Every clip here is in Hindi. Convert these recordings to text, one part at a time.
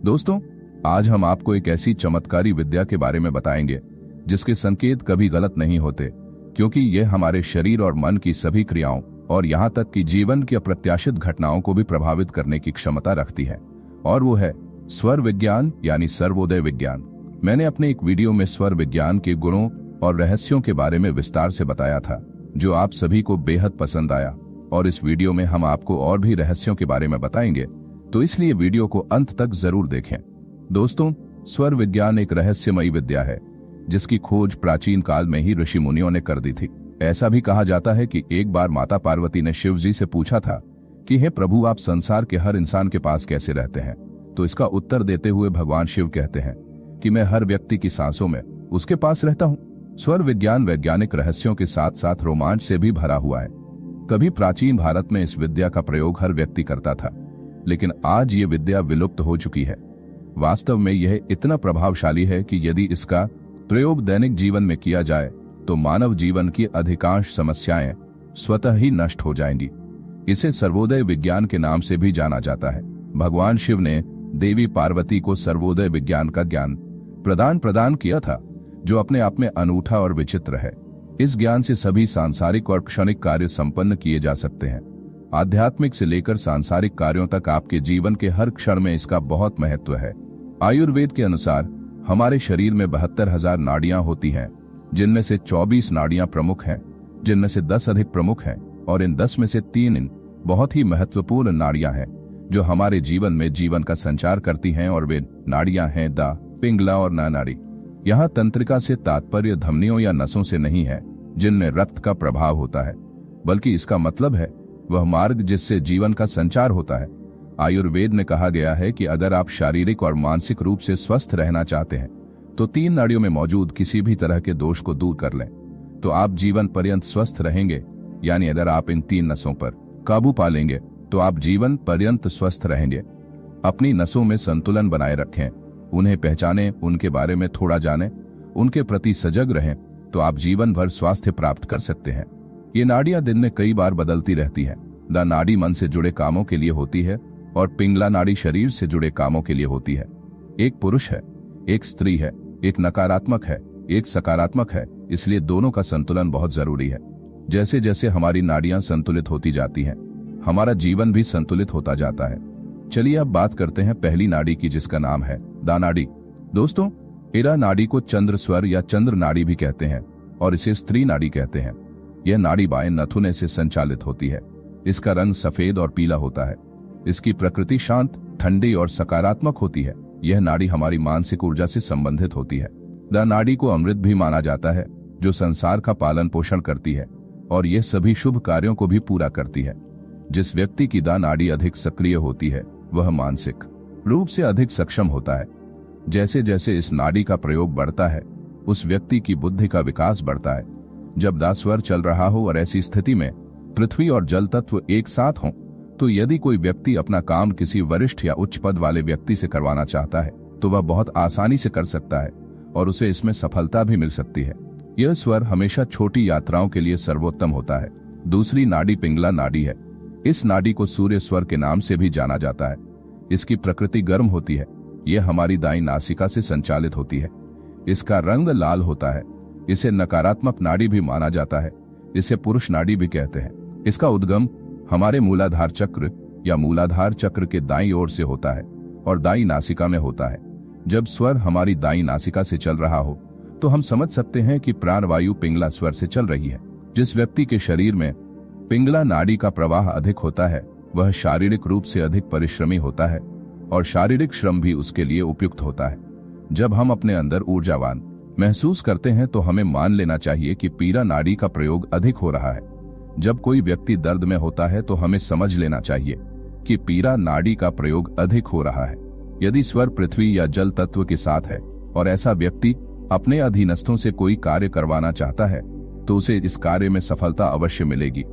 दोस्तों, आज हम आपको एक ऐसी चमत्कारी विद्या के बारे में बताएंगे जिसके संकेत कभी गलत नहीं होते, क्योंकि यह हमारे शरीर और मन की सभी क्रियाओं और यहाँ तक कि जीवन की अप्रत्याशित घटनाओं को भी प्रभावित करने की क्षमता रखती है। और वो है स्वर विज्ञान यानी सर्वोदय विज्ञान। मैंने अपने एक वीडियो में स्वर विज्ञान के गुणों और रहस्यों के बारे में विस्तार से बताया था, जो आप सभी को बेहद पसंद आया। और इस वीडियो में हम आपको और भी रहस्यों के बारे में बताएंगे, तो इसलिए वीडियो को अंत तक जरूर देखें। दोस्तों, स्वर विज्ञान एक रहस्यमयी विद्या है जिसकी खोज प्राचीन काल में ही ऋषि मुनियों ने कर दी थी। ऐसा भी कहा जाता है कि एक बार माता पार्वती ने शिव जी से पूछा था कि हे प्रभु, आप संसार के हर इंसान के पास कैसे रहते हैं? तो इसका उत्तर देते हुए भगवान शिव कहते हैं कि मैं हर व्यक्ति की सांसों में उसके पास रहता हूँ। स्वर विज्ञान वैज्ञानिक रहस्यों के साथ साथ रोमांच से भी भरा हुआ है। कभी प्राचीन भारत में इस विद्या का प्रयोग हर व्यक्ति करता था, लेकिन आज ये विद्या विलुप्त हो चुकी है। वास्तव में यह इतना प्रभावशाली है कि यदि इसका प्रयोग दैनिक जीवन में किया जाए तो मानव जीवन की अधिकांश समस्याएं स्वतः ही नष्ट हो जाएंगी। इसे सर्वोदय विज्ञान के नाम से भी जाना जाता है। भगवान शिव ने देवी पार्वती को सर्वोदय विज्ञान का ज्ञान प्रदान किया था, जो अपने आप में अनूठा और विचित्र है। इस ज्ञान से सभी सांसारिक और क्षणिक कार्य संपन्न किए जा सकते हैं। आध्यात्मिक से लेकर सांसारिक कार्यों तक आपके जीवन के हर क्षण में इसका बहुत महत्व है। आयुर्वेद के अनुसार हमारे शरीर में 72,000 नाड़ियां होती हैं, जिनमें से 24 नाड़ियां प्रमुख हैं, जिनमें से 10 अधिक प्रमुख हैं, और इन 10 में से 3 बहुत ही महत्वपूर्ण नाड़ियां हैं जो हमारे जीवन में जीवन का संचार करती हैं, और वे नाड़ियां हैं दा, पिंगला और ना नाड़ी। यहाँ तंत्रिका से तात्पर्य धमनियों या नसों से नहीं है जिनमें रक्त का प्रभाव होता है, बल्कि इसका मतलब है वह मार्ग जिससे जीवन का संचार होता है। आयुर्वेद में कहा गया है कि अगर आप शारीरिक और मानसिक रूप से स्वस्थ रहना चाहते हैं तो 3 नाड़ियों में मौजूद किसी भी तरह के दोष को दूर कर लें, तो आप जीवन पर्यंत स्वस्थ रहेंगे। यानी अगर आप इन 3 नसों पर काबू पा लेंगे तो आप जीवन पर्यंत स्वस्थ रहेंगे। अपनी नसों में संतुलन बनाए रखें, उन्हें पहचानें, उनके बारे में थोड़ा जानें, उनके प्रति सजग रहें, तो आप जीवन भर स्वास्थ्य प्राप्त कर सकते हैं। ये नाड़ियां दिन में कई बार बदलती रहती हैं। दा नाड़ी मन से जुड़े कामों के लिए होती है और पिंगला नाड़ी शरीर से जुड़े कामों के लिए होती है। एक पुरुष है, एक स्त्री है, एक नकारात्मक है, एक सकारात्मक है, इसलिए दोनों का संतुलन बहुत जरूरी है। जैसे जैसे हमारी नाड़ियां संतुलित होती जाती हैं, हमारा जीवन भी संतुलित होता जाता है। चलिए अब बात करते हैं पहली नाड़ी की, जिसका नाम है दा नाड़ी। दोस्तों, एरा नाड़ी को चंद्र स्वर या चंद्र नाड़ी भी कहते हैं और इसे स्त्री नाड़ी कहते हैं। यह नाड़ी बाएं नथुने से संचालित होती है। इसका रंग सफेद और पीला होता है। इसकी प्रकृति शांत, ठंडी और सकारात्मक होती है। यह नाड़ी हमारी मानसिक ऊर्जा से संबंधित होती है। दा नाड़ी को अमृत भी माना जाता है, जो संसार का पालन पोषण करती है और यह सभी शुभ कार्यों को भी पूरा करती है। जिस व्यक्ति की दा नाड़ी अधिक सक्रिय होती है वह मानसिक रूप से अधिक सक्षम होता है। जैसे जैसे इस नाड़ी का प्रयोग बढ़ता है, उस व्यक्ति की बुद्धि का विकास बढ़ता है। जब दा स्वर चल रहा हो और ऐसी स्थिति में पृथ्वी और जल तत्व एक साथ हों, तो यदि कोई व्यक्ति अपना काम किसी वरिष्ठ या उच्च पद वाले व्यक्ति से करवाना चाहता है तो वह बहुत आसानी से कर सकता है और उसे इसमें सफलता भी मिल सकती है। यह स्वर हमेशा छोटी यात्राओं के लिए सर्वोत्तम होता है। दूसरी नाड़ी पिंगला नाड़ी है। इस नाड़ी को सूर्य स्वर के नाम से भी जाना जाता है। इसकी प्रकृति गर्म होती है। यह हमारी दाईं नासिका से संचालित होती है। इसका रंग लाल होता है। इसे नकारात्मक नाड़ी भी माना जाता है। इसे पुरुष नाड़ी भी कहते हैं। इसका उद्गम हमारे मूलाधार चक्र या मूलाधार चक्र के दाईं ओर से होता है और दाईं नासिका में होता है। जब स्वर हमारी दाईं नासिका से चल रहा हो तो हम समझ सकते हैं कि प्राणवायु पिंगला स्वर से चल रही है। जिस व्यक्ति के शरीर में पिंगला नाड़ी का प्रवाह अधिक होता है वह शारीरिक रूप से अधिक परिश्रमी होता है और शारीरिक श्रम भी उसके लिए उपयुक्त होता है। जब हम अपने अंदर ऊर्जावान महसूस करते हैं तो हमें मान लेना चाहिए कि पीला नाड़ी का प्रयोग अधिक हो रहा है। जब कोई व्यक्ति दर्द में होता है तो हमें समझ लेना चाहिए कि पीला नाड़ी का प्रयोग अधिक हो रहा है। यदि स्वर पृथ्वी या जल तत्व के साथ है और ऐसा व्यक्ति अपने अधीनस्थों से कोई कार्य करवाना चाहता है तो उसे इस कार्य में सफलता अवश्य मिलेगी।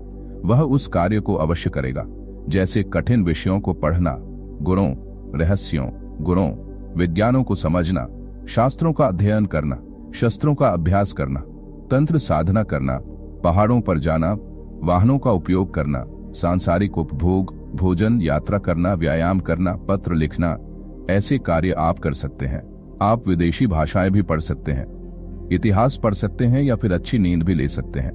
वह उस कार्य को अवश्य करेगा, जैसे कठिन विषयों को पढ़ना, गुणों, रहस्यों, गुणों, विज्ञानों को समझना, शास्त्रों का अध्ययन करना, शस्त्रों का अभ्यास करना, तंत्र साधना करना, पहाड़ों पर जाना, वाहनों का उपयोग करना, सांसारिक उपभोग, भोजन, यात्रा करना, व्यायाम करना, पत्र लिखना, ऐसे कार्य आप कर सकते हैं। आप विदेशी भाषाएं भी पढ़ सकते हैं, इतिहास पढ़ सकते हैं या फिर अच्छी नींद भी ले सकते हैं।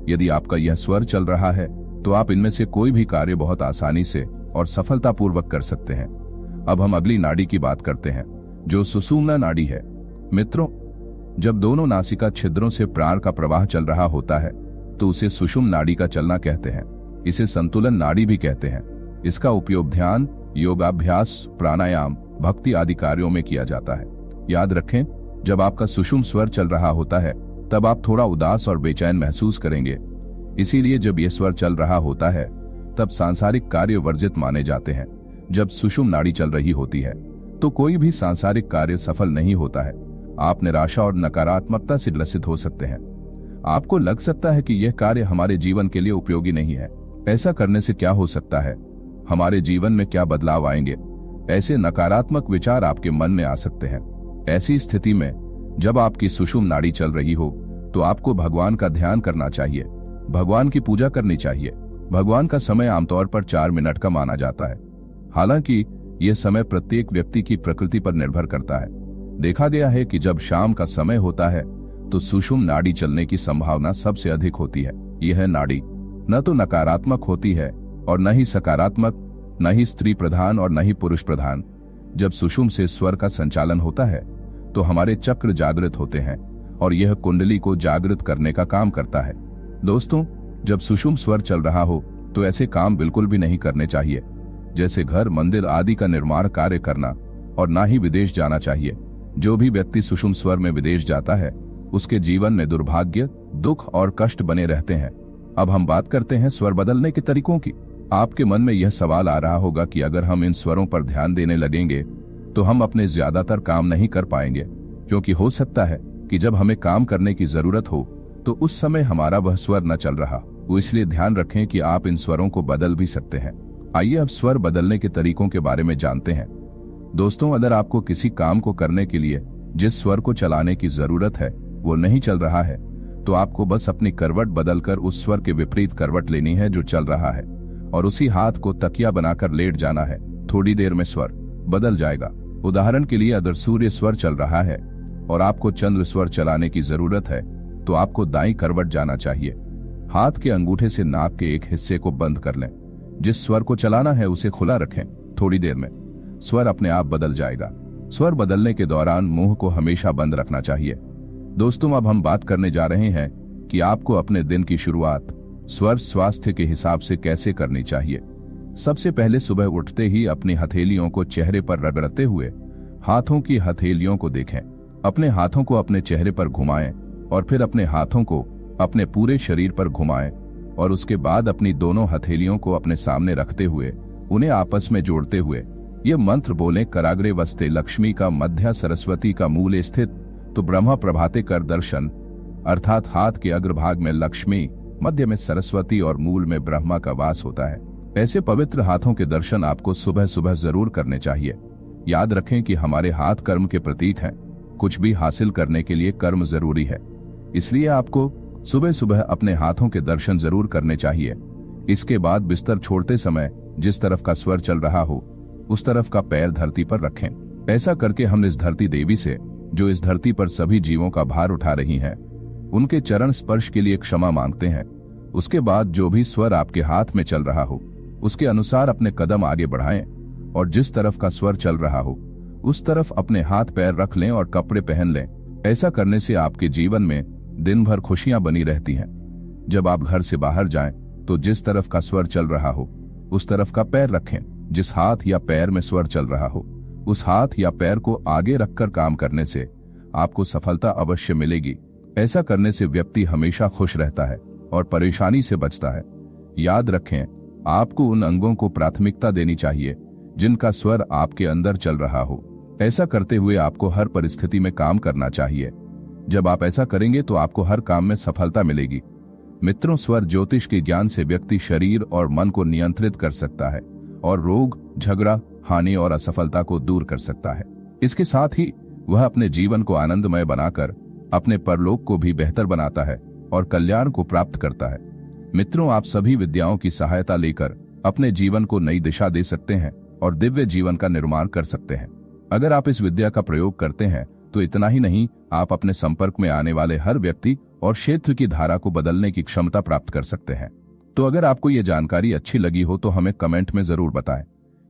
यदि आपका यह स्वर चल रहा है तो आप इनमें से कोई भी कार्य बहुत आसानी से और सफलतापूर्वक कर सकते हैं। अब हम अगली नाड़ी की बात करते हैं, जो सुषुम्ना नाड़ी है। मित्रों, जब दोनों नासिका छिद्रों से प्राण का प्रवाह चल रहा होता है तो उसे सुषुम्ना नाड़ी का चलना कहते हैं। इसे संतुलन नाड़ी भी कहते हैं। इसका उपयोग ध्यान, योगाभ्यास, प्राणायाम, भक्ति आदि कार्यों में किया जाता है। याद रखें, जब आपका सुषुम्ना स्वर चल रहा होता है तब आप थोड़ा उदास और बेचैन महसूस करेंगे। इसीलिए जब यह स्वर चल रहा होता है तब सांसारिक कार्य वर्जित माने जाते हैं। जब सुषुम्ना नाड़ी चल रही होती है तो कोई भी सांसारिक कार्य सफल नहीं होता है। आप निराशा और नकारात्मकता से ग्रसित हो सकते हैं। आपको लग सकता है कि यह कार्य हमारे जीवन के लिए उपयोगी नहीं है। ऐसा करने से क्या हो सकता है, हमारे जीवन में क्या बदलाव आएंगे, ऐसे नकारात्मक विचार आपके मन में आ सकते हैं। ऐसी स्थिति में जब आपकी सुषुम्ना नाड़ी चल रही हो तो आपको भगवान का ध्यान करना चाहिए, भगवान की पूजा करनी चाहिए। भगवान का समय आमतौर पर 4 मिनट का माना जाता है। हालांकि यह समय प्रत्येक व्यक्ति की प्रकृति पर निर्भर करता है। देखा गया है कि जब शाम का समय होता है तो सुषुम्ना नाड़ी चलने की संभावना सबसे अधिक होती है। यह नाड़ी न तो नकारात्मक होती है और न ही सकारात्मक, न ही स्त्री प्रधान और न ही पुरुष प्रधान। जब सुषुम्ना से स्वर का संचालन होता है तो हमारे चक्र जागृत होते हैं और यह कुंडली को जागृत करने का काम करता है। दोस्तों, जब सुषुम्ना स्वर चल रहा हो तो ऐसे काम बिल्कुल भी नहीं करने चाहिए, जैसे घर, मंदिर आदि का निर्माण कार्य करना, और ना ही विदेश जाना चाहिए। जो भी व्यक्ति सुषुम्ना स्वर में विदेश जाता है उसके जीवन में दुर्भाग्य, दुख और कष्ट बने रहते हैं। अब हम बात करते हैं स्वर बदलने के तरीकों की। आपके मन में यह सवाल आ रहा होगा कि अगर हम इन स्वरों पर ध्यान देने लगेंगे तो हम अपने ज्यादातर काम नहीं कर पाएंगे, क्योंकि हो सकता है कि जब हमें काम करने की जरूरत हो तो उस समय हमारा वह स्वर न चल रहा हो। इसलिए ध्यान रखें कि आप इन स्वरों को बदल भी सकते हैं। आइए अब स्वर बदलने के तरीकों के बारे में जानते हैं। दोस्तों, अगर आपको किसी काम को करने के लिए जिस स्वर को चलाने की जरूरत है वो नहीं चल रहा है तो आपको बस अपनी करवट बदलकर उस स्वर के विपरीत करवट लेनी है जो चल रहा है, और उसी हाथ को तकिया बनाकर लेट जाना है। थोड़ी देर में स्वर बदल जाएगा। उदाहरण के लिए, अगर सूर्य स्वर चल रहा है और आपको चंद्र स्वर चलाने की जरूरत है तो आपको दाईं करवट जाना चाहिए। हाथ के अंगूठे से नाक के एक हिस्से को बंद कर लें। जिस स्वर को चलाना है उसे खुला रखें। थोड़ी देर में स्वर अपने आप बदल जाएगा। स्वर बदलने के दौरान मुंह को हमेशा बंद रखना चाहिए। दोस्तों, अब हम बात करने जा रहे हैं कि आपको अपने दिन की शुरुआत स्वर स्वास्थ्य के हिसाब से कैसे करनी चाहिए। सबसे पहले सुबह उठते ही अपनी हथेलियों को चेहरे पर रगड़ते हुए हाथों की हथेलियों को देखें। अपने हाथों को अपने चेहरे पर घुमाएं और फिर अपने हाथों को अपने पूरे शरीर पर घुमाएं, और उसके बाद अपनी दोनों हथेलियों को अपने सामने रखते हुए उन्हें आपस में जोड़ते हुए ये मंत्र बोलें। कराग्रे वस्ते लक्ष्मी का मध्य सरस्वती का मूल स्थित, तो ब्रह्मा प्रभाते कर दर्शन, अर्थात हाथ के अग्रभाग में लक्ष्मी, मध्य में सरस्वती और मूल में ब्रह्मा का वास होता है। ऐसे पवित्र हाथों के दर्शन आपको सुबह सुबह जरूर करने चाहिए। याद रखें कि हमारे हाथ कर्म के प्रतीक हैं। कुछ भी हासिल करने के लिए कर्म जरूरी है, इसलिए आपको सुबह सुबह अपने हाथों के दर्शन जरूर करने चाहिए। इसके बाद बिस्तर छोड़ते समय जिस तरफ का स्वर चल रहा हो उस तरफ का पैर धरती पर रखें। ऐसा करके हम इस धरती देवी से, जो इस धरती पर सभी जीवों का भार उठा रही हैं, उनके चरण स्पर्श के लिए क्षमा मांगते हैं। उसके बाद जो भी स्वर आपके हाथ में चल रहा हो उसके अनुसार अपने कदम आगे बढ़ाएं और जिस तरफ का स्वर चल रहा हो उस तरफ अपने हाथ पैर रख लें और कपड़े पहन लें। ऐसा करने से आपके जीवन में दिन भर खुशियां बनी रहती हैं। जब आप घर से बाहर जाएं तो जिस तरफ का स्वर चल रहा हो उस तरफ का पैर रखें। जिस हाथ या पैर में स्वर चल रहा हो उस हाथ या पैर को आगे रखकर काम करने से आपको सफलता अवश्य मिलेगी। ऐसा करने से व्यक्ति हमेशा खुश रहता है और परेशानी से बचता है। याद रखें, आपको उन अंगों को प्राथमिकता देनी चाहिए जिनका स्वर आपके अंदर चल रहा हो। ऐसा करते हुए आपको हर परिस्थिति में काम करना चाहिए। जब आप ऐसा करेंगे तो आपको हर काम में सफलता मिलेगी। मित्रों, स्वर ज्योतिष के ज्ञान से व्यक्ति शरीर और मन को नियंत्रित कर सकता है और रोग, झगड़ा, हानि और असफलता को दूर कर सकता है। इसके साथ ही वह अपने जीवन को आनंदमय बनाकर अपने परलोक को भी बेहतर बनाता है और कल्याण को प्राप्त करता है। मित्रों, आप सभी विद्याओं की सहायता लेकर अपने जीवन को नई दिशा दे सकते हैं और दिव्य जीवन का निर्माण कर सकते हैं। अगर आप इस विद्या का प्रयोग करते हैं तो इतना ही नहीं, आप अपने संपर्क में आने वाले हर व्यक्ति और क्षेत्र की धारा को बदलने की क्षमता प्राप्त कर सकते हैं। तो अगर आपको ये जानकारी अच्छी लगी हो तो हमें कमेंट में जरूर बताएं।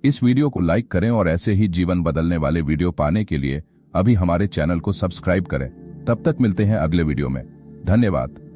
इस वीडियो को लाइक करें और ऐसे ही जीवन बदलने वाले वीडियो पाने के लिए अभी हमारे चैनल को सब्सक्राइब करें। तब तक मिलते हैं अगले वीडियो में। धन्यवाद।